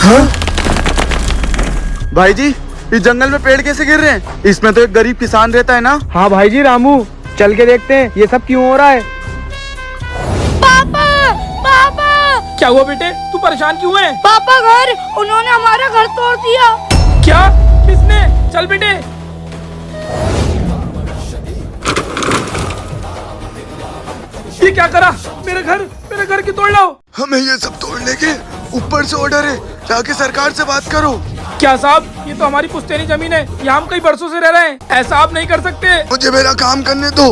हाँ? भाई जी, इस जंगल में पेड़ कैसे गिर रहे हैं? इसमें तो एक गरीब किसान रहता है ना। हाँ भाई जी रामू, चल के देखते हैं ये सब क्यों हो रहा है। पापा पापा क्या हुआ बेटे, तू परेशान क्यों है? पापा घर, उन्होंने हमारा घर तोड़ दिया। क्या? किसने? चल बेटे। ये क्या करा? मेरे घर की तोड़ लाओ। हमें ये सब तोड़ने के ऊपर से ऑर्डर है, जाके सरकार से बात करो। क्या साहब, ये तो हमारी पुश्तैनी जमीन है, यहाँ हम कई बरसों से रह रहे हैं, ऐसा आप नहीं कर सकते। मुझे मेरा काम करने दो।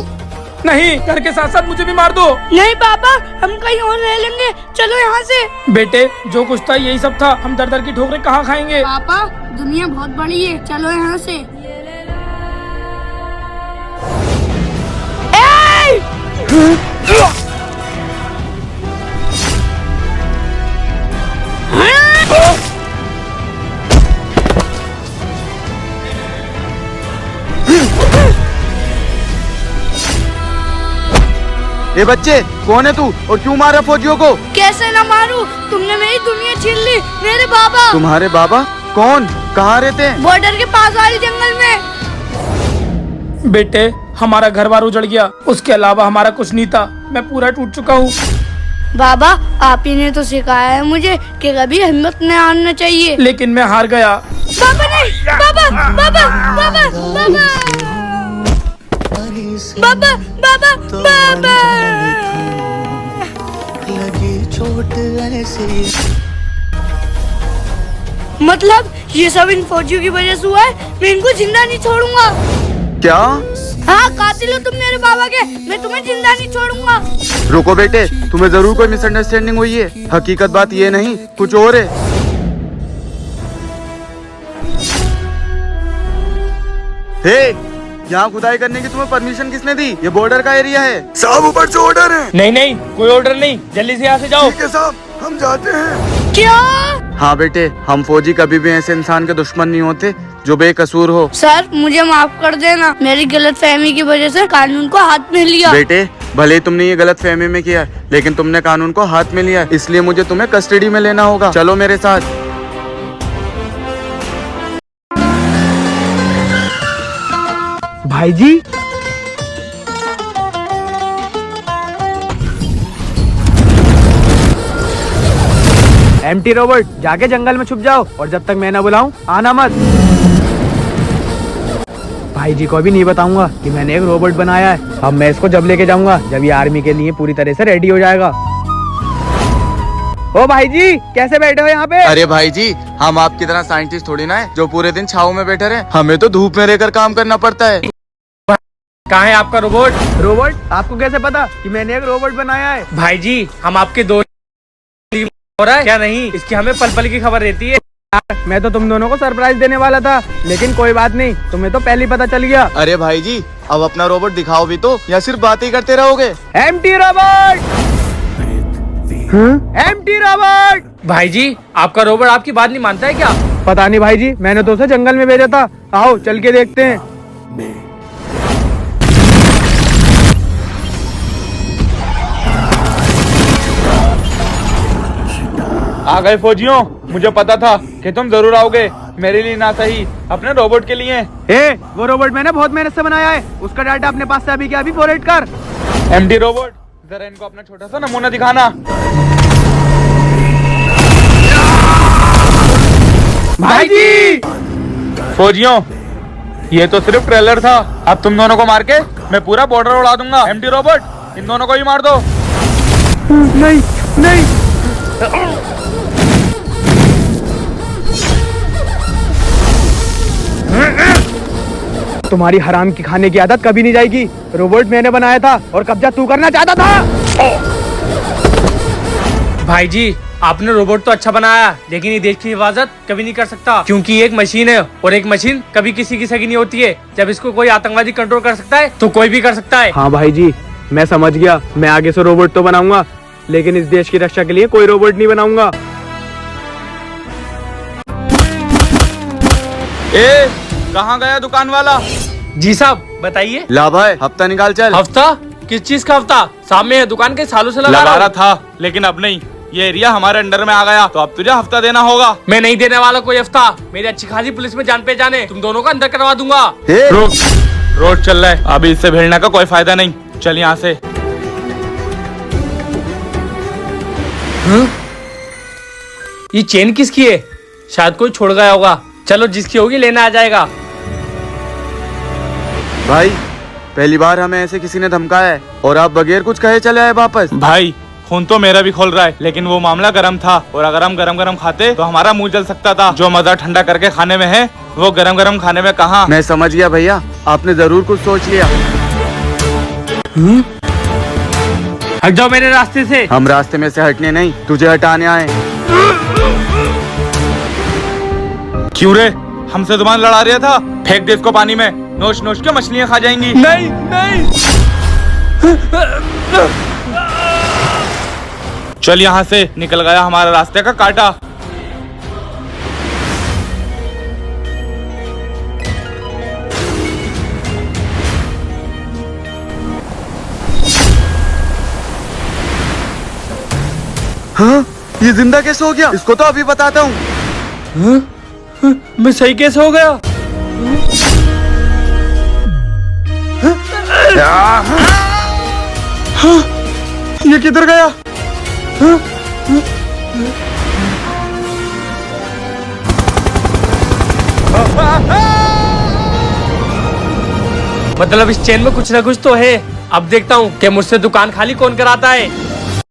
नहीं, घर के साथ साथ मुझे भी मार दो। नहीं पापा, हम कहीं और रह लेंगे, चलो यहाँ से। बेटे, जो कुछ था यही सब था, हम दर दर की ठोकरें कहाँ खाएंगे? पापा, दुनिया बहुत बड़ी है, चलो यहाँ से। ये बच्चे, कौन है तू और क्यों मारा फौजियों को? कैसे न मारूं? तुमने मेरी दुनिया छीन ली। मेरे बाबा। तुम्हारे बाबा? कौन? कहाँ रहते हैं? बॉर्डर के पास वाले जंगल में। बेटे, हमारा घर बार उजड़ गया, उसके अलावा हमारा कुछ नहीं था। मैं पूरा टूट चुका हूँ। बाबा, आप ही ने तो सिखाया है मुझे कि कभी हिम्मत न हारना चाहिए। लेकिन मैं हार गया। बाबा नहीं, बाबा बाबा बाबा बाबा बाबा बाबा बाबा। लगी चोट ऐसी। मतलब ये सब इन फौजियों की वजह से हुआ है। मैं इनको जिंदा नहीं छोड़ूंगा। क्या? हाँ, कातिल हो तुम मेरे बाबा के, मैं तुम्हें जिंदा नहीं छोड़ूंगा। रुको बेटे, तुम्हें जरूर कोई मिसअंडरस्टैंडिंग हुई है। हकीकत बात ये नहीं, कुछ और है। हे, यहाँ खुदाई करने की तुम्हें परमिशन किसने दी? ये बॉर्डर का एरिया है। साहब, ऊपर से ऑर्डर है। नहीं नहीं, कोई ऑर्डर नहीं, जल्दी से यहाँ से जाओ। ठीक है साहब, हम जाते हैं। क्या? हाँ बेटे, हम फौजी कभी भी ऐसे इंसान के दुश्मन नहीं होते जो बेकसूर हो। सर, मुझे माफ कर देना, मेरी गलतफहमी की वजह से कानून को हाथ में लिया। बेटे, भले ही तुमने ये गलतफहमी में किया, लेकिन तुमने कानून को हाथ में लिया, इसलिए मुझे तुम्हें कस्टडी में लेना होगा। चलो मेरे साथ। भाई जी, एम्प्टी रोबोट, जाके जंगल में छुप जाओ और जब तक मैं ना बुलाऊं आना मत। भाई जी को भी नहीं बताऊंगा कि मैंने एक रोबोट बनाया है। अब मैं इसको जब लेके जाऊंगा जब ये आर्मी के लिए पूरी तरह से रेडी हो जाएगा। ओ भाई जी, कैसे बैठे हो यहाँ पे? अरे भाई जी, हम आपकी तरह साइंटिस्ट थोड़ी ना है जो पूरे दिन छाव में बैठे रहे। हमें तो धूप में रहकर काम करना पड़ता है। कहाँ है आपका रोबोट? रोबोट? आपको कैसे पता कि मैंने एक रोबोट बनाया है? भाई जी, हम आपके दो हो रहा है क्या नहीं, इसकी हमें पल पल की खबर रहती है। मैं तो तुम दोनों को सरप्राइज देने वाला था, लेकिन कोई बात नहीं, तुम्हें तो पहले ही पता चल गया। अरे भाई जी, अब अपना रोबोट दिखाओ भी तो, या सिर्फ बातें ही करते रहोगे? Empty robot! Empty robot! भाई जी, आपका रोबोट आपकी बात नहीं मानता है क्या? पता नहीं भाई जी, मैंने तो उसे जंगल में भेजा था। आओ चल के देखते हैं। आ गए फौजियों, मुझे पता था कि तुम जरूर आओगे। मेरे लिए ना सही, अपने रोबोट के लिए। वो रोबोट मैंने बहुत मेहनत से बनाया है, उसका डाटा अपने पास से अभी के अभी फॉरवर्ड कर। एमडी रोबोट, जरा इनको अपना छोटा सा नमूना दिखाना। भाई जी! फौजियों, ये तो सिर्फ ट्रेलर था। अब तुम दोनों को मार के मैं पूरा बॉर्डर उड़ा दूंगा। एमडी रोबोट, इन दोनों को ही मार दो। नहीं नहीं, तुम्हारी हराम की खाने की आदत कभी नहीं जाएगी। रोबोट मैंने बनाया था और कब्जा तू करना चाहता था। भाई जी, आपने रोबोट तो अच्छा बनाया, लेकिन ये देश की हिफाजत कभी नहीं कर सकता, क्योंकि ये एक मशीन है और एक मशीन कभी किसी की सगी नहीं होती है। जब इसको कोई आतंकवादी कंट्रोल कर सकता है तो कोई भी कर सकता है। हाँ भाई जी, मैं समझ गया। मैं आगे से रोबोट तो बनाऊंगा, लेकिन इस देश की रक्षा के लिए कोई रोबोट नहीं बनाऊंगा। कहाँ गया दुकान वाला? जी साहब, बताइए। ला भाई, हफ्ता निकाल चल। हफ्ता? किस चीज का हफ्ता? सामने है दुकान के, सालों से लगा लगा रहा रहा हूं। था, लेकिन अब नहीं। ये एरिया हमारे अंडर में आ गया तो अब तुझे हफ्ता देना होगा। मैं नहीं देने वाला कोई हफ्ता। मेरी अच्छी खासी पुलिस में जान पहचान है, तुम दोनों को अंदर करवा दूंगा। रुक, रोड चल रहा है, अभी इससे भिड़ने का कोई फायदा नहीं, चल यहाँ से। ये चेन किसकी है? शायद कोई छोड़ गया होगा। चलो जिसकी होगी लेना आ जाएगा। भाई पहली बार हमें ऐसे किसी ने धमकाया है और आप बगैर कुछ कहे चले आए वापस। भाई खून तो मेरा भी खोल रहा है, लेकिन वो मामला गर्म था और अगर हम गरम गरम खाते तो हमारा मुंह जल सकता था। जो मजा ठंडा करके खाने में है वो गरम गरम खाने में कहाँ। मैं समझ गया भैया, आपने जरूर कुछ सोच लिया। हट जाओ मेरे रास्ते से। हम रास्ते में से हटने नहीं, तुझे हटाने आए। क्यों रे, हमसे जुबान लड़ा रहा था? फेंक दे इसको पानी में, नोच नोच के मछलियाँ खा जाएंगी। नहीं नहीं। चल यहाँ से, निकल गया हमारा रास्ते का कांटा। हाँ, ये जिंदा कैसे हो गया? इसको तो अभी बताता हूँ। मैं सही कैसे हो गया? ये किधर गया? मतलब इस चेन में कुछ ना कुछ तो है। अब देखता हूँ कि मुझसे दुकान खाली कौन कराता है।